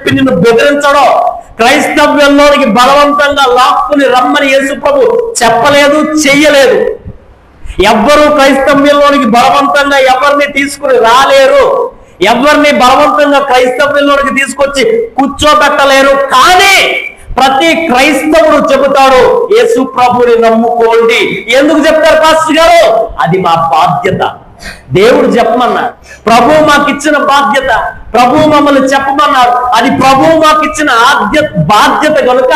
చెప్పి నిన్ను బెదిరించడం, క్రైస్తవ్యంలోనికి బలవంతంగా లాక్కుని రమ్మని యేసు ప్రభు చెప్పలేదు, చెయ్యలేదు. ఎవ్వరూ క్రైస్తవ్యంలోనికి బలవంతంగా ఎవరిని తీసుకుని రాలేరు, ఎవరిని బలవంతంగా క్రైస్తవ్యంలోనికి తీసుకొచ్చి కూర్చోబెట్టలేరు. కానీ ప్రతి క్రైస్తవుడు చెబుతాడు, యేసు ప్రభుని నమ్ముకోండి. ఎందుకు చెప్తారు పాస్టర్ గారు? అది మా బాధ్యత. దేవుడు చెప్పమన్నాడు, ప్రభువు మాకు ఇచ్చిన బాధ్యత, ప్రభువు మమ్మల్ని చెప్పమన్నాడు. అది ప్రభువు మాకు ఇచ్చిన బాధ్యత కనుక,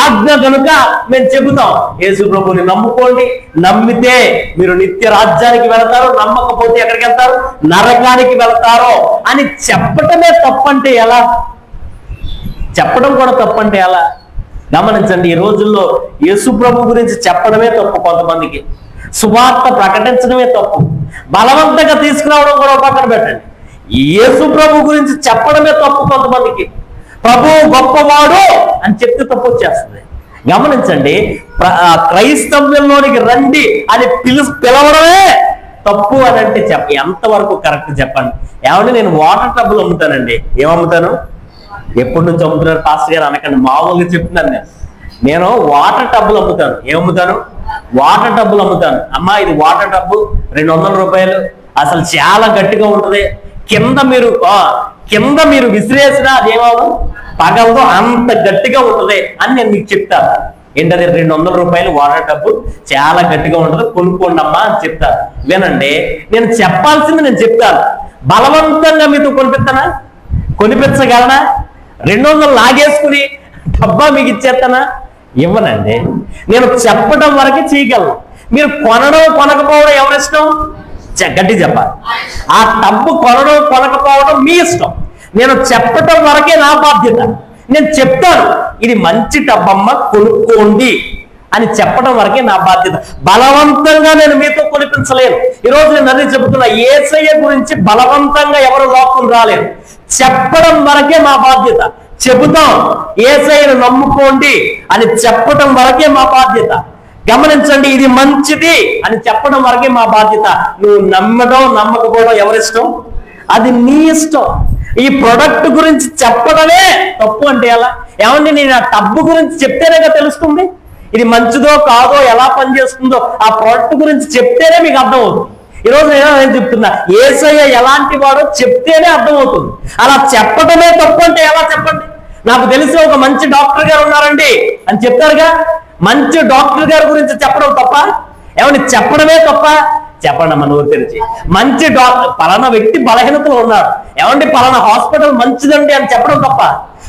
ఆజ్ఞ కనుక మేము చెబుతాం, యేసు ప్రభుని నమ్ముకోండి. నమ్మితే మీరు నిత్య రాజ్యానికి వెళతారు, నమ్మకపోతే ఎక్కడికి వెళ్తారు? నరకానికి వెళతారు అని చెప్పటమే తప్పంటే ఎలా? చెప్పడం కూడా తప్పంటే ఎలా? గమనించండి, ఈ రోజుల్లో యేసు ప్రభు గురించి చెప్పడమే తప్పు కొంతమందికి, సువార్త ప్రకటించడమే తప్పు, బలవంతంగా తీసుకురావడం కూడా పక్కన పెట్టండి. యేసు ప్రభు గురించి చెప్పడమే తప్పు కొంతమందికి. ప్రభువు గొప్పవాడు అని చెప్తే తప్పు వచ్చేస్తుంది. గమనించండి, క్రైస్తవ్యంలోనికి రండి అని పిలవడమే తప్పు అని అంటే ఎంతవరకు కరెక్ట్ చెప్పండి? ఏమంటే నేను వాటర్ టబ్బులు అమ్ముతానండి. ఏమమ్ముతాను? ఎప్పటి నుంచి అమ్ముతున్నారు పాస్టర్ గారు అనకండి, మామూలుగా చెప్తున్నాను. నేను వాటర్ టబ్బులు అమ్ముతాను. ఏమమ్ముతాను? వాటర్ టబ్బులు అమ్ముతాను. అమ్మా, ఇది వాటర్ టబ్బు 200 రూపాయలు, అసలు చాలా గట్టిగా ఉంటుంది, కింద మీరు విసిరేసినా అదేమో పగలదో, అంత గట్టిగా ఉంటుంది అని నేను మీకు చెప్తాను. ఏంటది? 200 రూపాయలు వాటర్ టబ్బు, చాలా గట్టిగా ఉంటుంది, కొనుక్కోండి అమ్మా అని చెప్తాను. వినండి, నేను చెప్పాల్సింది నేను చెప్తాను. బలవంతంగా మీతో కొనిపించగలనా? 200 లాగేసుకుని డబ్బా మీకు ఇచ్చేస్తానా? ఇవ్వనండి. నేను చెప్పడం వరకే చేయగలను. మీరు కొనడం కొనకపోవడం ఎవరిష్టం? గట్టి చెప్పాలి. ఆ టబ్బు కొనడం కొనకపోవడం మీ ఇష్టం. నేను చెప్పటం వరకే నా బాధ్యత. నేను చెప్తాను, ఇది మంచి టబ్బమ్మ, కొనుక్కోండి అని చెప్పడం వరకే నా బాధ్యత. బలవంతంగా నేను మీతో కొనిపించలేను. ఈరోజు నేను అదే చెబుతున్నా, యేసయ్య గురించి బలవంతంగా ఎవరు లాక్కుని రాలేరు. చెప్పడం వరకే మా బాధ్యత. చెబుతాం, యేసయ్యను నమ్ముకోండి అని చెప్పడం వరకే మా బాధ్యత. గమనించండి, ఇది మంచిది అని చెప్పడం వరకే మా బాధ్యత. నువ్వు నమ్మడం నమ్మకపోవడం ఎవరిష్టం? అది నీ ఇష్టం. ఈ ప్రొడక్ట్ గురించి చెప్పడమే తప్పు అంటే ఎలా? ఏమండి, నేను ఆ టబ్బు గురించి చెప్తేనే తెలుస్తుంది ఇది మంచిదో కాదో, ఎలా పనిచేస్తుందో. ఆ ప్రోడక్ట్ గురించి చెప్తేనే మీకు అర్థమవుతుంది. ఈరోజు నేను చెప్తున్నా, యేసయ్య ఎలాంటి వాడో చెప్తేనే అర్థమవుతుంది. అలా చెప్పడమే తప్పు అంటే ఎలా చెప్పండి? నాకు తెలిసి ఒక మంచి డాక్టర్ గారు ఉన్నారండి అని చెప్తారుగా, మంచి డాక్టర్ గారి గురించి చెప్పడం తప్ప? ఏమండి, చెప్పడమే తప్ప? చెప్పండి అమ్మ నోరు తెరిచి. మంచి డాక్టర్, పలానా వ్యక్తి బలహీనతలో ఉన్నాడు, ఏమండి పలానా హాస్పిటల్ మంచిదండి అని చెప్పడం తప్ప?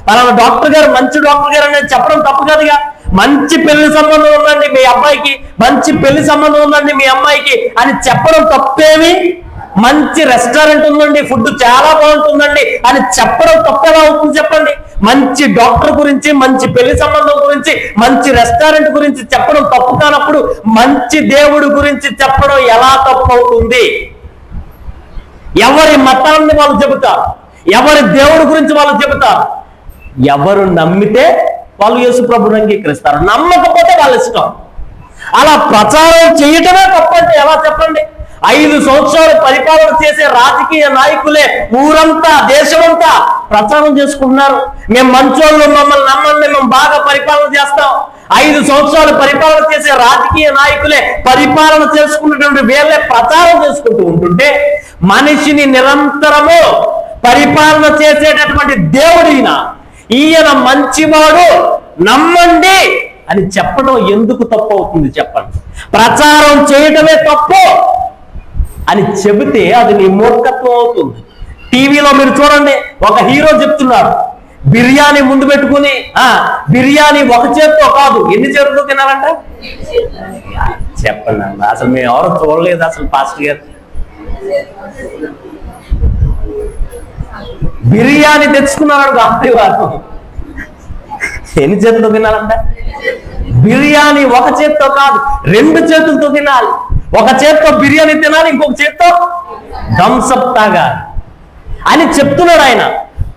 పలానా డాక్టర్ గారు మంచి డాక్టర్ గారు అనేది చెప్పడం తప్పు కాదుగా. మంచి పెళ్లి సంబంధం ఉందండి మీ అబ్బాయికి, మంచి పెళ్లి సంబంధం ఉందండి మీ అమ్మాయికి అని చెప్పడం తప్పేమి? మంచి రెస్టారెంట్ ఉందండి, ఫుడ్ చాలా బాగుంటుందండి అని చెప్పడం తప్పు ఎలా అవుతుంది చెప్పండి? మంచి డాక్టర్ గురించి, మంచి పెళ్లి సంబంధం గురించి, మంచి రెస్టారెంట్ గురించి చెప్పడం తప్పు కానప్పుడు మంచి దేవుడి గురించి చెప్పడం ఎలా తప్పు అవుతుంది? ఎవరి మతాన్ని వాళ్ళు చెబుతారు, ఎవరి దేవుడి గురించి వాళ్ళు చెబుతారు. ఎవరు నమ్మితే వాళ్ళు యేసు ప్రభువుని అంగీకరిస్తారు, నమ్మకపోతే వాళ్ళ ఇష్టం. అలా ప్రచారం చేయటమే తప్పంటే ఎలా చెప్పండి? 5 సంవత్సరాలు పరిపాలన చేసే రాజకీయ నాయకులే ఊరంతా, దేశమంతా ప్రచారం చేసుకుంటున్నారు. మేము మంచోళ్ళు, మమ్మల్ని నమ్మండి, మేము బాగా పరిపాలన చేస్తాం. 5 సంవత్సరాలు పరిపాలన చేసే రాజకీయ నాయకులే, పరిపాలన చేసుకున్నటువంటి వీళ్ళే ప్రచారం చేసుకుంటూ ఉంటుంటే, మనిషిని నిరంతరము పరిపాలన చేసేటటువంటి దేవుడు ఈయన మంచివాడు, నమ్మండి అని చెప్పడం ఎందుకు తప్పు అవుతుంది చెప్పండి? ప్రచారం చేయటమే తప్పు అని చెబితే అది నీ మూర్ఖత్వం అవుతుంది. టీవీలో మీరు చూడండి, ఒక హీరో చెప్తున్నాడు, బిర్యానీ ముందు పెట్టుకుని, బిర్యానీ ఒక చేత్తో కాదు, ఎన్ని చేతులతో తినాలంట చెప్పండి అన్న. అసలు మేము ఎవరు చూడలేదు అసలు పాస్టర్ గారు. బిర్యానీ తెచ్చుకున్నాడు గాంధీ వారు, ఎన్ని చేతులతో తినాలంట? బిర్యానీ ఒక చేత్తో కాదు, 2 చేతులతో తినాలి. ఒక చేత్తో బిర్యానీ తినాలి, ఇంకొక చేత్తో థమ్సప్ తాగాలి అని చెప్తున్నాడు ఆయన.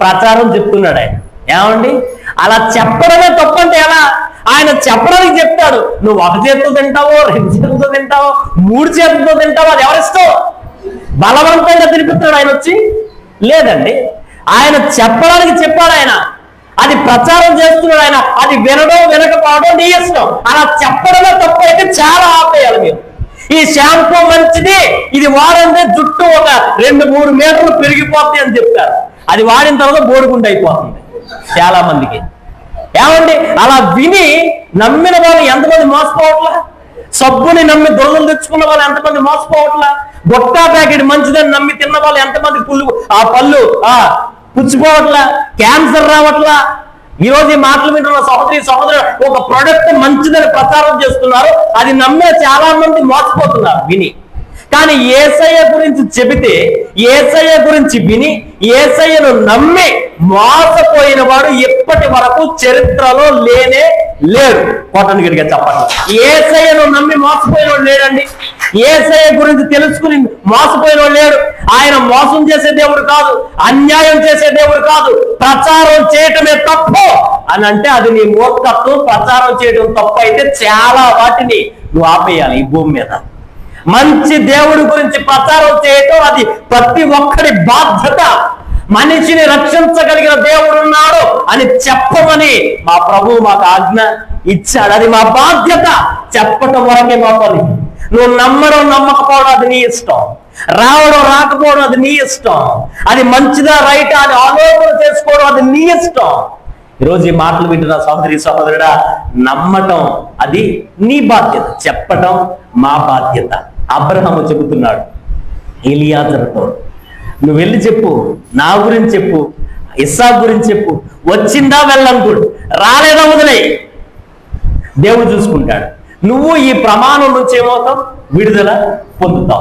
ప్రచారం చెప్తున్నాడు ఆయన. ఏమండి, అలా చెప్పడమే తప్పంటే ఎలా? ఆయన చెప్పడానికి చెప్తాడు, నువ్వు ఒక చేతితో తింటావో, 2 చేతులతో తింటావో, 3 చేతులతో తింటావో, అది ఎవరిష్టం? బలవంతంగా తినిపిస్తాడు ఆయన వచ్చి? లేదండి, ఆయన చెప్పడానికి చెప్పాడు ఆయన. అది ప్రచారం చేస్తున్నాడు ఆయన, అది వినడం వినకపోవడం నీ ఇష్టం. అలా చెప్పడమే తప్పు అయితే చాలా ఆపేయాలి మీరు. ఈ షాంపూ మంచిది, ఇది వాడంటే జుట్టు ఒక 2-3 మీటర్లు పెరిగిపోతుంది అని చెప్తారు. అది వాడిన తర్వాత బోడిగుండు అయిపోతుంది చాలా మందికి. ఏమండి, అలా విని నమ్మిన వాళ్ళు ఎంతమంది మోసపోవట్లా? సబ్బుని నమ్మి దొరదలు తెచ్చుకున్న వాళ్ళు ఎంతమంది మోసపోవట్లా? గొట్టా ప్యాకెట్ మంచిదని నమ్మి తిన్న వాళ్ళు ఎంతమంది పళ్ళు పుచ్చిపోవట్లా, క్యాన్సర్ రావట్లా? ఈరోజు ఈ మాటలు వింటున్న సహోదరు ఒక ప్రోడక్ట్ మంచిదని ప్రచారం చేస్తున్నారు, అది నమ్మే చాలా మంది మోసపోతున్నారు విని. కానీ యేసయ్య గురించి చెబితే, యేసయ్య గురించి విని, యేసయ్యను నమ్మి మోసపోయిన వాడు ఇప్పటి వరకు చరిత్రలో లేనే లేడు. కోటన్ గడిగా చెప్పండి, యేసయ్యను నమ్మి మోసపోయిన వాడు లేడండి. యేసయ్య గురించి తెలుసుకుని మోసపోయిన వాడు లేడు. ఆయన మోసం చేసే దేవుడు కాదు, అన్యాయం చేసే దేవుడు కాదు. ప్రచారం చేయటమే తప్పు అని అంటే అది నీ మూర్ఖత్వం. ప్రచారం చేయడం తప్పు అయితే చాలా వాటిని నువ్వు ఆపేయాలి ఈ భూమి మీద. మంచి దేవుడి గురించి ప్రచారం చేయటం అది ప్రతి ఒక్కడి బాధ్యత. మనిషిని రక్షించగలిగిన దేవుడు ఉన్నాడు అని చెప్పమని మా ప్రభువు మాకు ఆజ్ఞ ఇచ్చాడు. అది మా బాధ్యత. చెప్పటం వరకే మా పని. నువ్వు నమ్మడం నమ్మకపోవడం అది నీ ఇష్టం, రావడం రాకపోవడం అది నీ ఇష్టం, అది మంచిదా రైటా అని ఆలోచన చేసుకోవడం అది నీ ఇష్టం. ఈరోజు ఈ మాటలు వింటున్న సహోదరుడా, నమ్మటం అది నీ బాధ్యత, చెప్పటం మా బాధ్యత. అబ్రహాము చెబుతున్నాడు ఎలియాజరుతో, నువ్వు వెళ్ళి చెప్పు, నా గురించి చెప్పు, ఇస్సాకు గురించి చెప్పు, వచ్చిందా వెళ్ళనుకోడు, రాలేదా వదిలేయి, దేవుడు చూసుకుంటాడు. నువ్వు ఈ ప్రమాణం నుంచి ఏమవుతావు? విడుదల పొందుతావు.